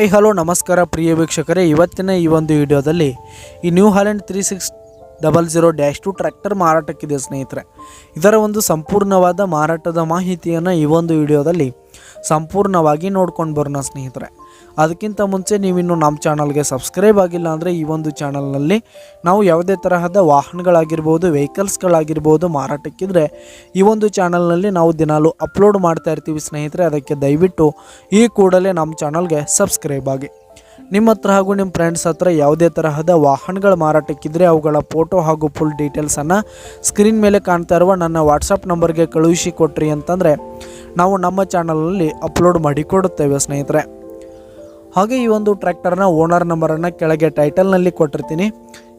Hello ನಮಸ್ಕಾರ ಪ್ರಿಯ ವೀಕ್ಷಕರೇ, ಇವತ್ತಿನ ಈ ಒಂದು ವಿಡಿಯೋದಲ್ಲಿ ಈ ನ್ಯೂ ಹಾಲೆಂಡ್ 3600-2 ಟ್ರ್ಯಾಕ್ಟರ್ ಮಾರಾಟಕ್ಕಿದೆ ಸ್ನೇಹಿತರೆ. ಇದರ ಒಂದು ಸಂಪೂರ್ಣವಾದ ಮಾರಾಟದ ಮಾಹಿತಿಯನ್ನು ಈ ಒಂದು ವಿಡಿಯೋದಲ್ಲಿ ಸಂಪೂರ್ಣವಾಗಿ ನೋಡ್ಕೊಂಡು ಬರೋಣ ಸ್ನೇಹಿತರೆ. ಅದಕ್ಕಿಂತ ಮುಂಚೆ ನೀವಿನ್ನು ನಮ್ಮ ಚಾನಲ್ಗೆ ಸಬ್ಸ್ಕ್ರೈಬ್ ಆಗಿಲ್ಲ ಅಂದರೆ ಈ ಒಂದು ಚಾನಲ್ನಲ್ಲಿ ನಾವು ಯಾವುದೇ ತರಹದ ವಾಹನಗಳಾಗಿರ್ಬೋದು, ವೆಹಿಕಲ್ಸ್ಗಳಾಗಿರ್ಬೋದು ಮಾರಾಟಕ್ಕಿದ್ರೆ ಈ ಒಂದು ಚಾನಲ್ನಲ್ಲಿ ನಾವು ದಿನಾಲು ಅಪ್ಲೋಡ್ ಮಾಡ್ತಾ ಇರ್ತೀವಿ ಸ್ನೇಹಿತರೆ. ಅದಕ್ಕೆ ದಯವಿಟ್ಟು ಈ ಕೂಡಲೇ ನಮ್ಮ ಚಾನಲ್ಗೆ ಸಬ್ಸ್ಕ್ರೈಬ್ ಆಗಿ. ನಿಮ್ಮ ಹತ್ರ ಹಾಗೂ ನಿಮ್ಮ ಫ್ರೆಂಡ್ಸ್ ಹತ್ರ ಯಾವುದೇ ತರಹದ ವಾಹನಗಳ ಮಾರಾಟಕ್ಕಿದ್ರೆ ಅವುಗಳ ಫೋಟೋ ಹಾಗೂ ಫುಲ್ ಡೀಟೇಲ್ಸನ್ನು ಸ್ಕ್ರೀನ್ ಮೇಲೆ ಕಾಣ್ತಾ ಇರುವ ನನ್ನ ವಾಟ್ಸಪ್ ನಂಬರ್ಗೆ ಕಳುಹಿಸಿ ಕೊಟ್ರಿ ಅಂತಂದರೆ ನಾವು ನಮ್ಮ ಚಾನಲ್ನಲ್ಲಿ ಅಪ್ಲೋಡ್ ಮಾಡಿ ಕೊಡುತ್ತೇವೆ ಸ್ನೇಹಿತರೆ. ಹಾಗೆ ಈ ಒಂದು ಟ್ರ್ಯಾಕ್ಟರ್ನ ಓನರ್ ನಂಬರನ್ನು ಕೆಳಗೆ ಟೈಟಲ್ನಲ್ಲಿ ಕೊಟ್ಟಿರ್ತೀನಿ.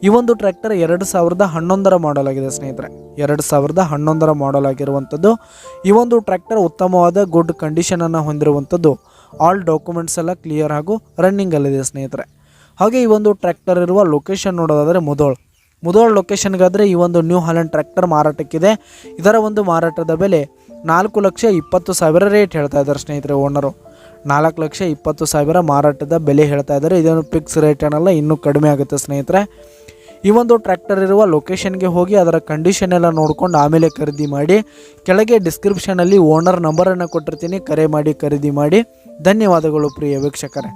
ಈ ಒಂದು ಟ್ರ್ಯಾಕ್ಟರ್ 2011 ಮಾಡಲ್ ಆಗಿದೆ ಸ್ನೇಹಿತರೆ. 2011 ಮಾಡಲ್ ಆಗಿರುವಂಥದ್ದು. ಈ ಒಂದು ಟ್ರ್ಯಾಕ್ಟರ್ ಉತ್ತಮವಾದ ಗುಡ್ ಕಂಡೀಷನನ್ನು ಹೊಂದಿರುವಂಥದ್ದು. ಆಲ್ ಡಾಕ್ಯುಮೆಂಟ್ಸ್ ಎಲ್ಲ ಕ್ಲಿಯರ್ ಹಾಗೂ ರನ್ನಿಂಗಲ್ಲಿದೆ ಸ್ನೇಹಿತರೆ. ಹಾಗೆ ಈ ಒಂದು ಟ್ರ್ಯಾಕ್ಟರ್ ಇರುವ ಲೊಕೇಶನ್ ನೋಡೋದಾದರೆ ಮುಧೋಳ್ ಲೊಕೇಶನ್ಗಾದರೆ ಈ ಒಂದು ನ್ಯೂ ಹಾಲೆಂಡ್ ಟ್ರ್ಯಾಕ್ಟರ್ ಮಾರಾಟಕ್ಕಿದೆ. ಇದರ ಒಂದು ಮಾರಾಟದ ಬೆಲೆ 4,20,000 ರೇಟ್ ಹೇಳ್ತಾ ಇದ್ದಾರೆ ಸ್ನೇಹಿತರೆ. ಓನರು 4,20,000 ಮಾರಾಟದ ಬೆಲೆ ಹೇಳ್ತಾ ಇದ್ದಾರೆ. ಇದೇನು ಫಿಕ್ಸ್ ರೇಟ್ ಏನಲ್ಲ, ಇನ್ನೂ ಕಡಿಮೆ ಆಗುತ್ತೆ ಸ್ನೇಹಿತರೆ. ಈ ಒಂದು ಟ್ರ್ಯಾಕ್ಟರ್ ಇರುವ ಲೊಕೇಶನ್ಗೆ ಹೋಗಿ ಅದರ ಕಂಡೀಷನ್ ಎಲ್ಲ ನೋಡ್ಕೊಂಡು ಆಮೇಲೆ ಖರೀದಿ ಮಾಡಿ. ಕೆಳಗೆ ಡಿಸ್ಕ್ರಿಪ್ಷನಲ್ಲಿ ಓನರ್ ನಂಬರನ್ನು ಕೊಟ್ಟಿರ್ತೀನಿ, ಕರೆ ಮಾಡಿ ಖರೀದಿ ಮಾಡಿ. ಧನ್ಯವಾದಗಳು ಪ್ರಿಯ ವೀಕ್ಷಕರೇ.